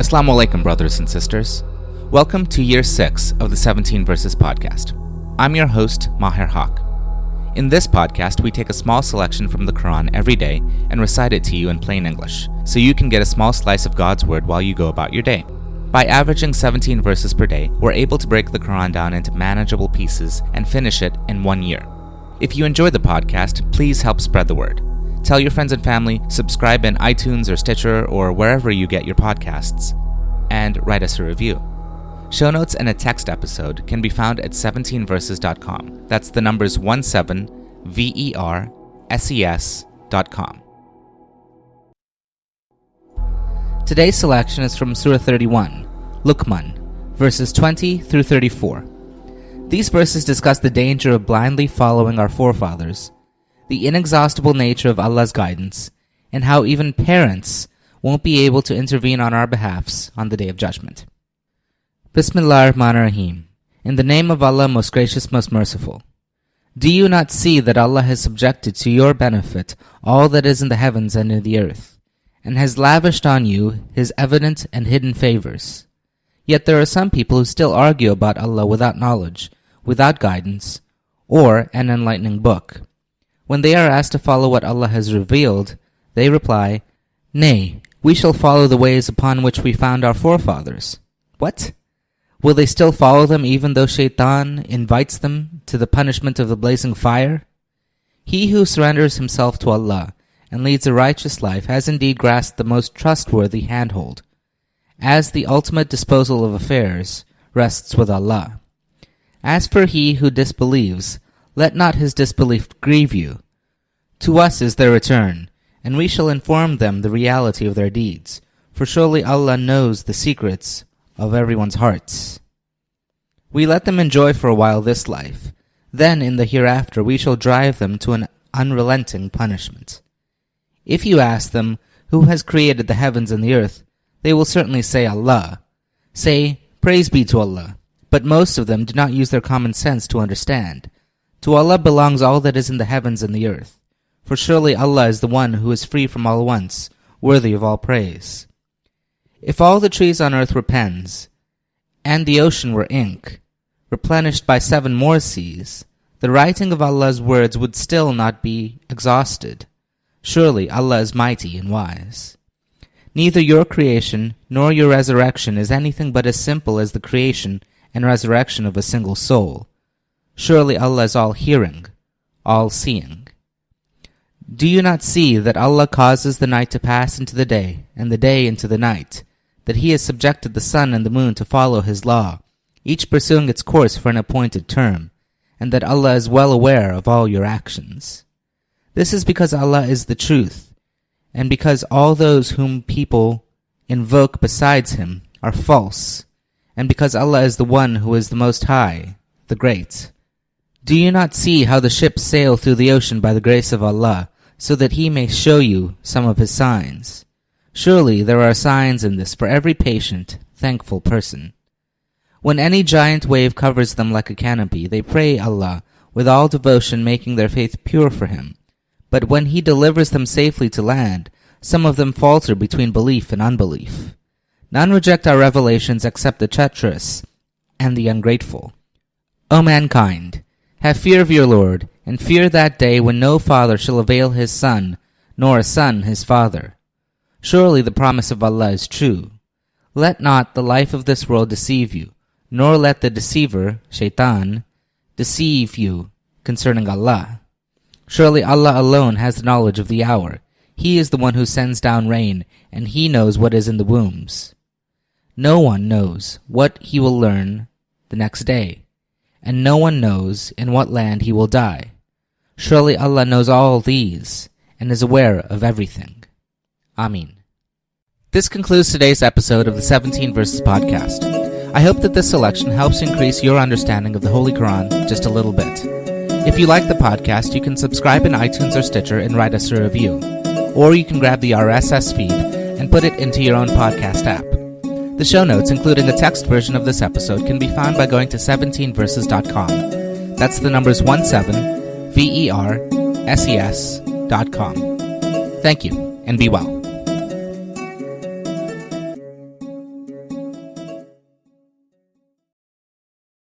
As-salaam wa-alaikum, brothers and sisters. Welcome to Year 6 of the 17 Verses podcast. I'm your host, Maher Haq. In this podcast, we take a small selection from the Quran every day and recite it to you in plain English, so you can get a small slice of God's word while you go about your day. By averaging 17 verses per day, we're able to break the Quran down into manageable pieces and finish it in 1 year. If you enjoy the podcast, please help spread the word. Tell your friends and family, subscribe in iTunes or Stitcher or wherever you get your podcasts, and write us a review. Show notes and a text episode can be found at 17verses.com. That's the numbers 17verses.com. Today's selection is from Surah 31, Luqmân, verses 20 through 34. These verses discuss the danger of blindly following our forefathers, the inexhaustible nature of Allah's guidance, and how even parents won't be able to intervene on our behalfs on the Day of Judgment. Bismillah ar-Rahman ar-Rahim. In the name of Allah, most gracious, most merciful. Do you not see that Allah has subjected to your benefit all that is in the heavens and in the earth, and has lavished on you His evident and hidden favors? Yet there are some people who still argue about Allah without knowledge, without guidance, or an enlightening book. When they are asked to follow what Allah has revealed, they reply, "Nay, we shall follow the ways upon which we found our forefathers." What? Will they still follow them even though Shaitan invites them to the punishment of the blazing fire? He who surrenders himself to Allah and leads a righteous life has indeed grasped the most trustworthy handhold, as the ultimate disposal of affairs rests with Allah. As for he who disbelieves, let not his disbelief grieve you. To us is their return, and we shall inform them the reality of their deeds, for surely Allah knows the secrets of everyone's hearts. We let them enjoy for a while this life, then in the hereafter we shall drive them to an unrelenting punishment. If you ask them, who has created the heavens and the earth, they will certainly say Allah. Say, praise be to Allah. But most of them do not use their common sense to understand. To Allah belongs all that is in the heavens and the earth, for surely Allah is the one who is free from all wants, worthy of all praise. If all the trees on earth were pens, and the ocean were ink, replenished by 7 more seas, the writing of Allah's words would still not be exhausted. Surely Allah is mighty and wise. Neither your creation nor your resurrection is anything but as simple as the creation and resurrection of a single soul. Surely Allah is all-hearing, all-seeing. Do you not see that Allah causes the night to pass into the day, and the day into the night, that He has subjected the sun and the moon to follow His law, each pursuing its course for an appointed term, and that Allah is well aware of all your actions? This is because Allah is the truth, and because all those whom people invoke besides Him are false, and because Allah is the one who is the Most High, the Great. Do you not see how the ships sail through the ocean by the grace of Allah, so that He may show you some of His signs? Surely there are signs in this for every patient, thankful person. When any giant wave covers them like a canopy, they pray Allah with all devotion, making their faith pure for Him. But when He delivers them safely to land, some of them falter between belief and unbelief. None reject our revelations except the treacherous and the ungrateful. O mankind, have fear of your Lord, and fear that day when no father shall avail his son, nor a son his father. Surely the promise of Allah is true. Let not the life of this world deceive you, nor let the deceiver, Shaitan, deceive you concerning Allah. Surely Allah alone has the knowledge of the hour. He is the one who sends down rain, and He knows what is in the wombs. No one knows what he will learn the next day, and no one knows in what land he will die. Surely Allah knows all these, and is aware of everything. Ameen. This concludes today's episode of the 17 Verses podcast. I hope that this selection helps increase your understanding of the Holy Quran just a little bit. If you like the podcast, you can subscribe in iTunes or Stitcher and write us a review. Or you can grab the RSS feed and put it into your own podcast app. The show notes, including a text version of this episode, can be found by going to 17verses.com. That's the numbers 17verses.com. Thank you, and be well.